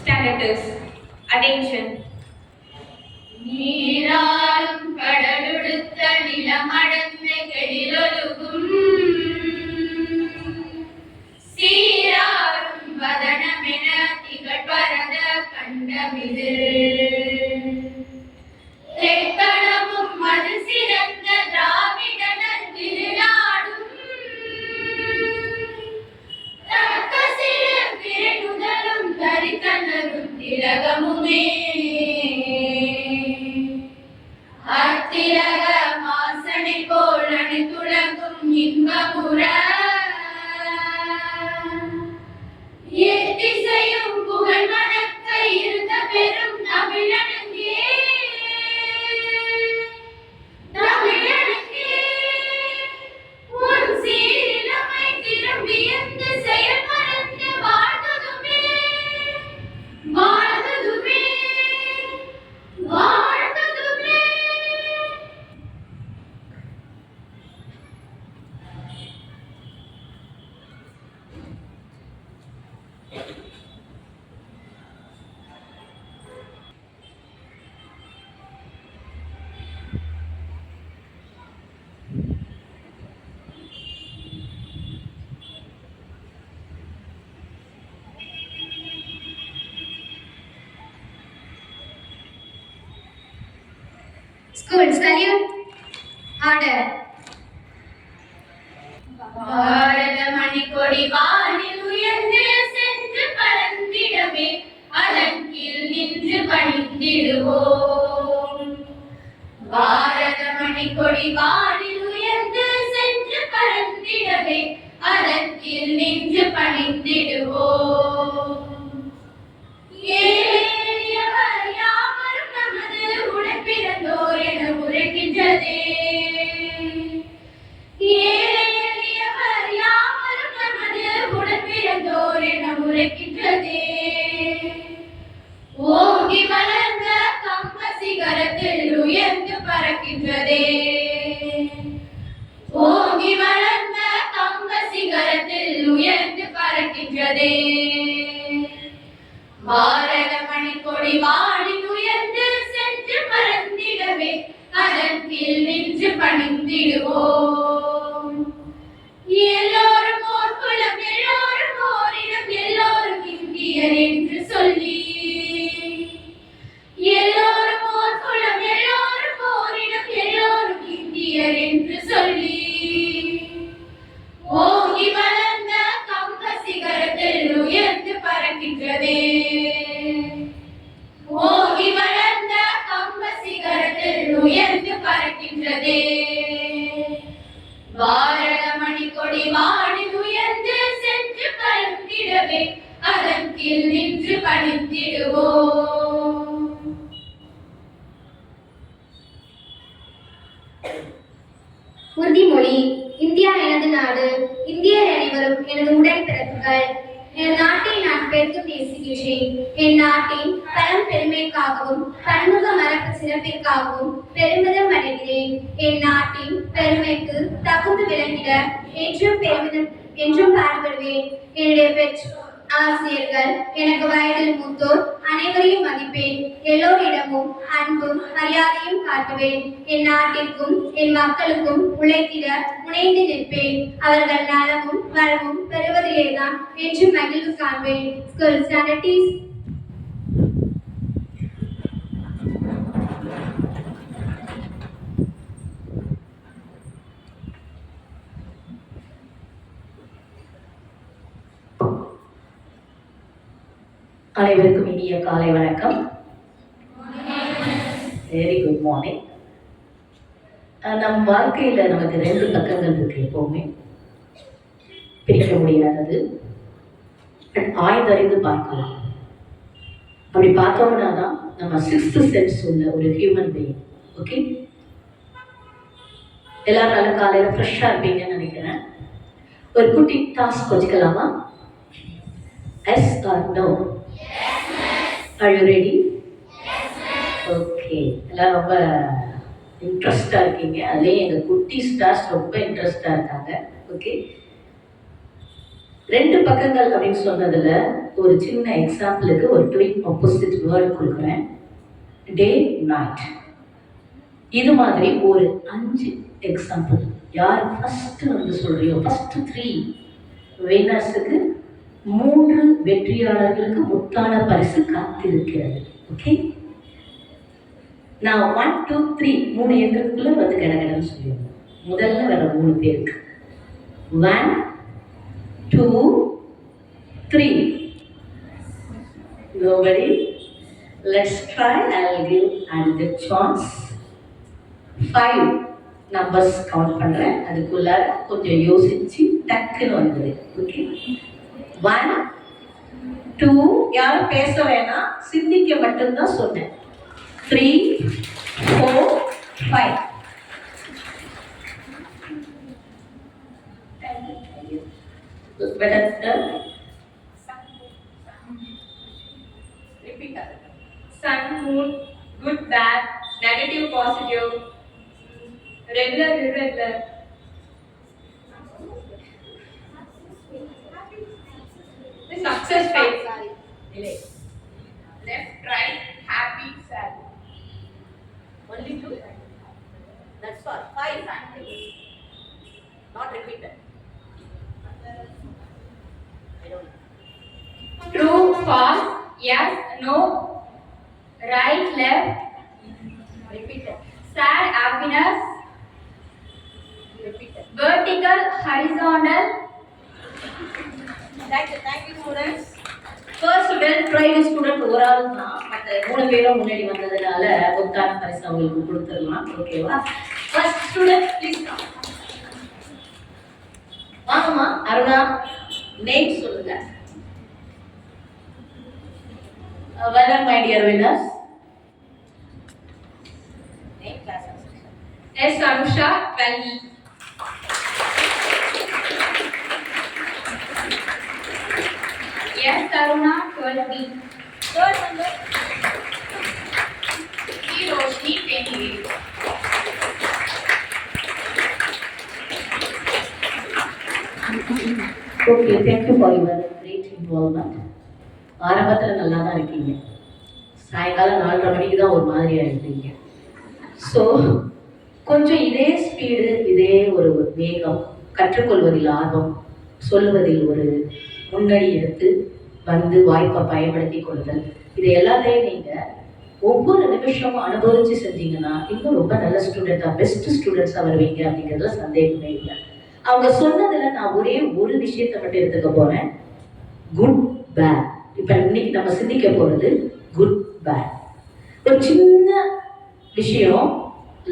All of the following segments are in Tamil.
Standards. Attention. நீராலும் கடலுடுத்த நிலமடந்த கெடிலொழுகும் சீராரும் வதனமென திகழ்பரத கண்டமிது தெக்கணமும் அது சிறந்த திராவிடனர் திருநாடும் தக்க சிறு பிறனுதலும் தரித்தனரும் திலகமுமே அத்திலக மாசனை போல் அணித்துலகும் இன்பமுற எத்திசையும் புகழ் மணக்க இருந்த பெரும் தமிழனுக்கே உன் சீரிலமை திரும்பி எந்த செயல் மறந்து வாழ்ந்ததுமே வாழ்ந்ததுமே வாழ்ந்ததுமே. School salute. Order. பாரத மணிக்கொடி வானில் உயர்ந்து சென்று பறந்திடவே அதன் கீழ் நின்று பணிந்திடுவோம். பாரத மணிக்கொடி வானில் உயர்ந்து சென்று பறந்திடவே அதன் கீழ் நின்று பணிந்திடுவோம். ஏழையவர் யாவரும் நமது உழைப்பிறந்தோர் என உரைக்கின்றதே. ஏழையவர் யாவரும் நமது உழைப்பிறந்தோர் என உரைக்கின்றதே. ஓங்கி வளர்ந்த கம்ப சிகரத்தில் உயர்ந்து பறக்கின்றதே. ஓங்கி வளர்ந்த கம்ப சிகரத்தில் உயர்ந்து பறக்கின்றதே. பாரத மணிக்கொடி வானில் உயர்ந்து சென்று பறந்திடவே அதன் கீழ் நின்று பணிந்திடுவோம். எல்லோரும் ஓர் குலம் எல்லோரும் ஓரிடம் எல்லோரும் இந்தியர் என்று சொல்லி எல்லோரும் ஓர் குலம் எல்லோரும் ஓரிடம் எல்லோரும் இந்தியர் என்று சொல்லி ஓங்கி வளர்ந்த கம்ப சிகரத்தில் உயர்ந்து பறக்கின்றதே. ஓங்கி வளர்ந்த கம்ப சிகரத்தில் உயர்ந்து பறக்கின்றதே. பாரத மணிக்கொடி வானில் உயர்ந்து சென்று பறந்திடவே அதன் கீழ் நின்று பணிந்திடுவோம். உறுதிமொழி. இந்தியா எனது நாடு, இந்தியர் அனைவரும் எனது உடன்பிறப்புகள். என் நாட்டை நான் பெரிதும் நேசிக்கிறேன். என் நாட்டின் பெருமைக்காகவும் பன்முக மரபு சிறப்பிற்காகவும் பெருமிதம் அடைகிறேன். என் நாட்டின் பெருமைக்கு தகுந்து விளங்கிட என்றும் பாடுபடுவேன். என்னுடைய பெற்றோர் ஆசிரியர்கள், எனக்கு வயதில் மூத்தோர் அனைவரையும் மதிப்பேன். எல்லோரிடமும் அன்பும் மரியாதையும் காட்டுவேன். என் நாட்டிற்கும் என் மக்களுக்கும் உழைத்திட முனைந்து நிற்பேன். அவர்கள் நலமும் வளமும் பெறுவதிலேதான் என்று மகிழ்வு காண்பேன். School standard. அனைவருக்கும் இனிய காலை வணக்கம். Very good morning. நம் வாழ்க்கையில் நமக்கு 2 பக்கங்கள் இருக்கு. எப்பவுமே பிரிக்க முடியாதது. ஆய்ந்தறிந்து பார்க்கலாம். அப்படி பார்த்தோம்னா தான் நம்ம 6th சென்ஸ் உள்ள ஒரு ஹியூமன் பீயிங். ஓகே, எல்லாரும் நல்ல காலையில் ஃப்ரெஷ்ஷாக இருப்பீங்கன்னு நினைக்கிறேன். ஒரு குட்டி டாஸ்க் வச்சுக்கலாமா? Yes or no? Are you ready? Okay, எல்லாம் ரொம்ப இன்ட்ரெஸ்டாக இருக்கீங்க. அதுலேயும் எங்கள் குட்டி ஸ்டார்ஸ் ரொம்ப இன்ட்ரெஸ்டாக இருக்காங்க. ஓகே, ரெண்டு பக்கங்கள் அப்படின்னு சொன்னதுல ஒரு சின்ன எக்ஸாம்பிளுக்கு ஒரு ட்வின் ஆப்போசிட் வேர்டு கொடுக்குறேன். Day night. இது மாதிரி ஒரு 5 எக்ஸாம்பிள். யார் ஃபர்ஸ்ட் வந்து சொல்றியோ, ஃபர்ஸ்ட் 3 வின்னர்ஸுக்கு 3 வெற்றியாளர்களுக்கு முத்தான பரிசு காத்திருக்கிறது. ஓகே, நான் 1 2 3 3 எந்திரத்துக்குள்ள வந்து கடகடன்னு சொல்லிடுவேன். முதல்ல வர 3 பேருக்கு 1 2 3. Nobody? Let's try. I'll give another chance. 5 numbers count பண்றேன். அதுக்குள்ள கொஞ்சம் யோசிச்சு டக்குன்னு வந்துடு. ஓகே, 1 2. யாரும் பேச வேணாம், சிந்திக்க மட்டும்தான் சொன்னேன். 3 4 5. Better. Repeat that. Sun, moon, good, bad, negative, positive, regular, irregular. The success phase. Left, right, happy, sad. Only 2. That's all. 5. Not repeated. I don't know. True, false, yes, no, right, left, Repeated. sad, happiness, Repeated. vertical, horizontal. Thank you students. First well tried student ஒரு ஆள் தான். மற்ற 3 பேரும் முன்னாடி வந்ததுனால ஒத்தான பரிசு அவங்களுக்கு கொடுத்துடலாம். ஓகேவா? First student please come. வாங்கம்மா. அருணா, நேம் சொல்லுங்க. Welcome my dear winners. Name, class and section. S. Anusha, 12E. S. Taruna, 12B. Third number. P. Roshni, 10A. Okay, thank you for your great involvement. ஆரம்பத்தில் நல்லா தான் இருக்கீங்க, சாயங்காலம் 4:30 மணிக்கு தான் ஒரு மாதிரியா இருந்தீங்க. ஸோ கொஞ்சம் இதே ஸ்பீடு, இதே ஒரு வேகம், கற்றுக்கொள்வதில் ஆர்வம், சொல்லுவதில் ஒரு முன்னணி எடுத்து வந்து வாய்ப்பை பயன்படுத்தி கொள்ளுதல், இது எல்லாத்தையும் நீங்கள் ஒவ்வொரு நிமிஷமும் அனுபவித்து செஞ்சீங்கன்னா இன்னும் ரொம்ப நல்ல ஸ்டூடெண்ட்டாக, பெஸ்ட் ஸ்டூடெண்ட்ஸாக வருவீங்க அப்படிங்கிறதுல சந்தேகமே இல்லை. அவங்க சொன்னதுல நான் ஒரே ஒரு விஷயத்தை மட்டும் எடுத்துக்க போறேன். Good bad. இப்ப இன்னைக்கு நம்ம சிந்திக்க போறது குட் பேட். ஒரு சின்ன விஷயம்,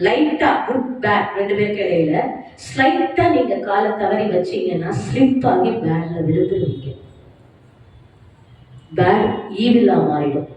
லைட்டா குட் பேட் 2 பேருக்கு இடையில ஸ்லைட்டா நீங்க காலை தவறி வச்சீங்கன்னா ஸ்லிப் ஆகி பேட்ல விழுந்துருவீங்க. பேட் ஈவிலா மாறிடும்.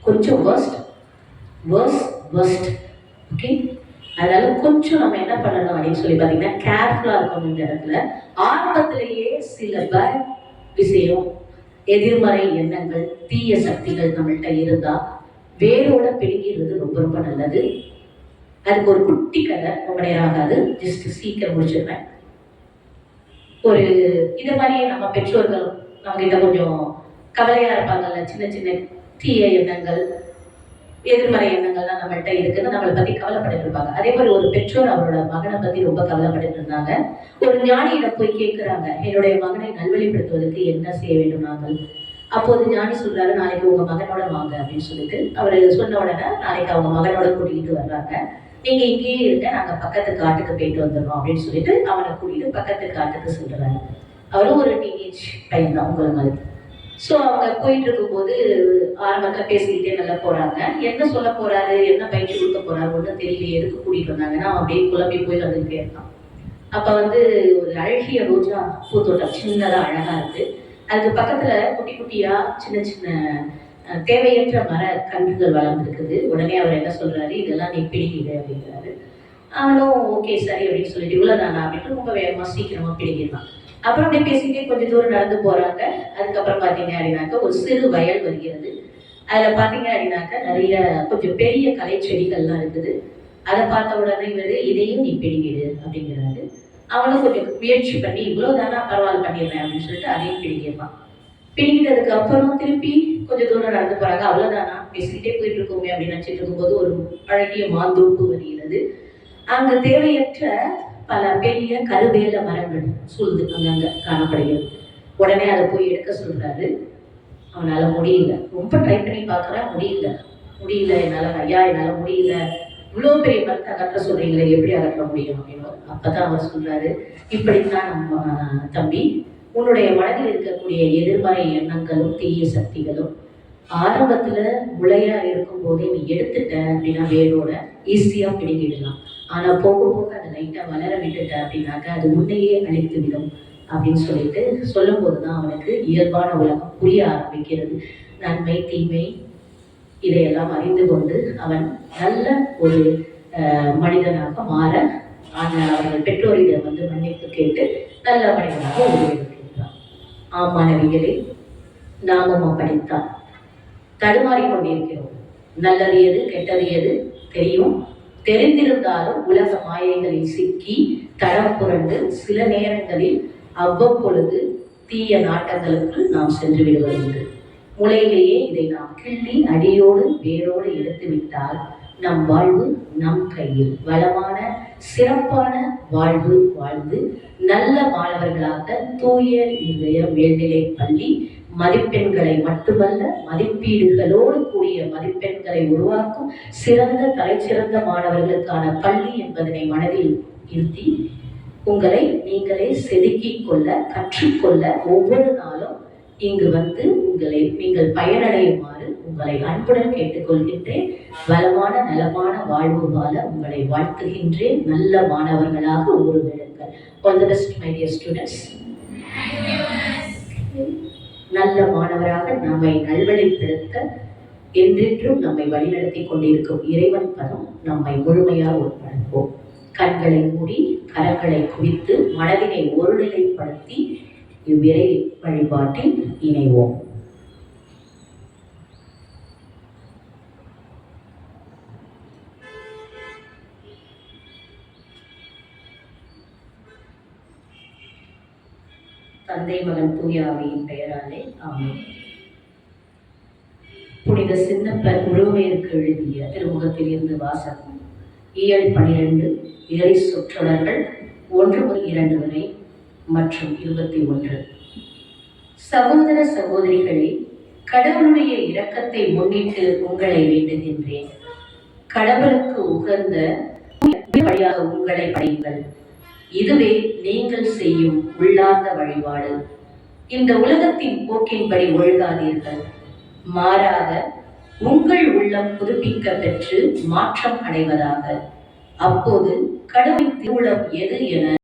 கொஞ்சம் வர்ஸ்ட். ஓகே, அதனால கொஞ்சம் நம்ம என்ன பண்ணணும் அப்படின்னு சொல்லி பார்த்தீங்கன்னா கேர்ஃபுல்லாக இருக்கணும். இந்த இடத்துல ஆரம்பத்திலேயே சில பேட் விஷயம், எதிர்மறை எண்ணங்கள், தீய சக்திகள் நம்மள்கிட்ட இருந்தால் வேரோட பிடுங்கிறது ரொம்ப ரொம்ப நல்லது. அதுக்கு ஒரு குட்டி கதை, ரொம்ப நேரம் ஆகாது, ஜஸ்ட் சீக்கிரம் முடிச்சிடுறேன். ஒரு இது மாதிரி நம்ம பெற்றோர்கள் நம்மகிட்ட கொஞ்சம் கவலையாக இருப்பாங்கல்ல, சின்ன சின்ன தீய எண்ணங்கள், எதிர்மறை எண்ணங்கள்லாம் நம்மள்கிட்ட இருக்குன்னு நம்மளை பத்தி கவலைப்பட்டு இருப்பாங்க. அதே மாதிரி ஒரு பெற்றோர் அவரோட மகனை பத்தி ரொம்ப கவலைப்பட்டு இருந்தாங்க. ஒரு ஞானியிடம் போய் கேட்கிறாங்க, என்னுடைய மகனை நல்வழிப்படுத்துவதற்கு என்ன செய்ய வேண்டும் நாங்கள்? அப்போது ஞானி சொல்றாரு, நாளைக்கு உங்க மகனோட வாங்க அப்படின்னு சொல்லிட்டு அவரு சொன்ன உடனே நாளைக்கு அவங்க மகனோட கூட்டிகிட்டு வர்றாங்க. நீங்க இங்கேயே இருக்க, நாங்க பக்கத்து காட்டுக்கு போயிட்டு வந்துடுறோம் அப்படின்னு சொல்லிட்டு அவனை கூட்டிட்டு பக்கத்து காட்டுக்கு சொல்றாங்க. அவரும் ஒரு டீனேஜ் பையன் தான் உங்களை மாதிரி. ஸோ அவங்க போயிட்டு இருக்கும்போது ஆரம்பத்தில் பேசிக்கிட்டே நல்லா போறாங்க. என்ன சொல்ல போறாரு, என்ன பயிற்சி கொடுக்க போறாரு ஒன்றும் தெரியல. எதுக்கு கூட்டிட்டு வந்தாங்கன்னா அவன் அப்படியே குழம்பி போய் வந்துகிட்டே இருக்கான். அப்ப வந்து ஒரு அழகிய ரோஜா பூத்தோட்டம் சின்னதா அழகா இருக்கு. அதுக்கு பக்கத்துல குட்டி குட்டியா சின்ன சின்ன தேவையற்ற மர கன்றுகள் வளர்ந்துருக்குது. உடனே அவர் என்ன சொல்றாரு, இதெல்லாம் நீ பிடிக்குது அப்படிங்கிறாரு. அவனும் ஓகே சரி அப்படின்னு சொல்லிட்டு இவ்வளவுதானா அப்படின்ட்டு ரொம்ப வேகமா சீக்கிரமா பிடிக்கிறான். அப்புறம் அப்படியே பேசிட்டே கொஞ்சம் தூரம் நடந்து போறாங்க. அதுக்கப்புறம் பாத்தீங்க அப்படின்னாக்க ஒரு சிறு வயல் வருகிறது. அதுல பாத்தீங்க அப்படின்னாக்க நிறைய கொஞ்சம் பெரிய களை செடிகள்லாம் இருக்குது. அதை பார்த்த உடனே இவர் இதையும் நீ பிடிங்கிடு அப்படிங்கிறாரு. அவனும் கொஞ்சம் முயற்சி பண்ணி இவ்வளவுதானா பரவாயில்ல பண்ணிடுறேன் அப்படின்னு சொல்லிட்டு அதையும் பிடிக்கிடுவான். பிடிக்கிட்டதுக்கு அப்புறம் திருப்பி கொஞ்சம் தூரம் நடந்து போறாங்க. அவ்வளவுதானா பேசிக்கிட்டே போயிட்டு இருக்கோமே அப்படின்னு நினைச்சிட்டு இருக்கும்போது ஒரு அழகிய மாந்தோப்பு வருகிறது. அங்க தேவையற்ற பல பெரிய கருவேல மரங்கள் சூழ்ந்து அங்கங்க காணப்படுகிறது. உடனே அதை போய் எடுக்க சொல்றாரு. அவனால முடியல. ரொம்ப ட்ரை பண்ணி பார்க்கறான், முடியல என்னால, ஐயா என்னால முடியல, இவ்வளவு பெரிய மரத்தை அகற்ற சொல்றீங்களே, எப்படி அகற்ற முடியும் அப்படின்னு. அப்பதான் அவர் சொல்றாரு, இப்படித்தான் நம்ம தம்பி, உன்னுடைய மனதில் இருக்கக்கூடிய எதிர்மறை எண்ணங்களும் தீய சக்திகளும் ஆரம்பத்துல முளையா இருக்கும் போதே நீ எடுத்துட்ட அப்படின்னா வேரோட ஈஸியா பிடிங்கிடலாம். ஆனா போக போக அதை லைட்டா வளர விட்டுட்ட அப்படின்னாக்க அது உன்னையே அழித்து விடும் அப்படின்னு சொல்லிட்டு சொல்லும் போதுதான் அவனுக்கு இயல்பான உலகம் புரிய ஆரம்பிக்கிறது. நன்மை தீமை இதையெல்லாம் அறிந்து கொண்டு அவன் நல்ல ஒரு மனிதனாக மாற அவர்கள் பெற்றோரிடம் மன்னிப்பு கேட்டு நல்ல மனிதனாக உருவெடுக்கின்றான். மாணவிகளே, நாமும் அப்படித்தான் தடுமாறி கொண்டிருக்கிறோம். நல்லது எது கெட்டது எது தெரிந்திருந்தாலும் உலக மாயைகளில் சிக்கி தடம் புரண்டு சில நேரங்களில் அவ்வப்பொழுது தீய நாட்டங்களுக்கு நாம் சென்று விடுவதுண்டு. முளையிலேயே இதை நாம் கிள்ளி அடியோடு வேரோடு எடுத்து விட்டால் நம் வாழ்வு நம் கையில் வளமான சிறப்பான வாழ்வு வாழ்ந்து நல்ல மாணவர்களாக தூய இன்றைய மேல்நிலை பள்ளி மதிப்பெண்களை மட்டுமல்ல மதிப்பீடுகளோடு கூடிய மதிப்பெண்களை உருவாக்கும் சிறந்த தலைச்சிறந்த மாணவர்களுக்கான பள்ளி என்பதனை மனதில் இருத்தி உங்களை நீங்களே செதுக்கிக் கொள்ள கற்றுக்கொள்ள ஒவ்வொரு நாளும் இங்கு நீங்கள் பயனடையுமாறு உங்களை அன்புடன் கேட்டுக்கொள்கின்றேன். வளமான நலமான வாழ்வு வாழ உங்களை வாழ்த்துகின்றேன். நல்ல மாணவர்களாக உருவெடுங்கள். All the best, my dear students. நல்ல மாணவராக நம்மை நல்வழிப்படுத்த என்றென்றும் நம்மை வழிநடத்தி கொண்டிருக்கும் இறைவன் பதம் நம்மை முழுமையாக உட்படுத்துவோம். கண்களை மூடி கரங்களை குவித்து மனதினை ஒருநிலைப்படுத்தி இவ்விரை வழிபாட்டில் இணைவோம். தந்தை மகன் தூய ஆவியின் பெயராலே ஆமென். புனித சின்னப்பர் உருவேருக்கு எழுதிய திருமுகத்தில் இருந்து வாசகம். இயல் 12 இறை சொற்றொடர்கள் 1 முதல் 2 வரை மற்றும் 21. சகோதர சகோதரிகளே, கடவுளுடைய இரக்கத்தை முன்னிட்டு உங்களை வேண்டுகின்றேன். கடவுளுக்கு உகந்த வழியாக உங்களை படையுங்கள். இதுவே நீங்கள் செய்யும் உள்ளார்ந்த வழிபாடு. இந்த உலகத்தின் போக்கின்படி ஒழுகாதீர்கள். மாறாக உங்கள் உள்ளம் புதுப்பிக்க பெற்று மாற்றம் அடைவதாக. அப்போது கடவுளின் திருவுளம் எது என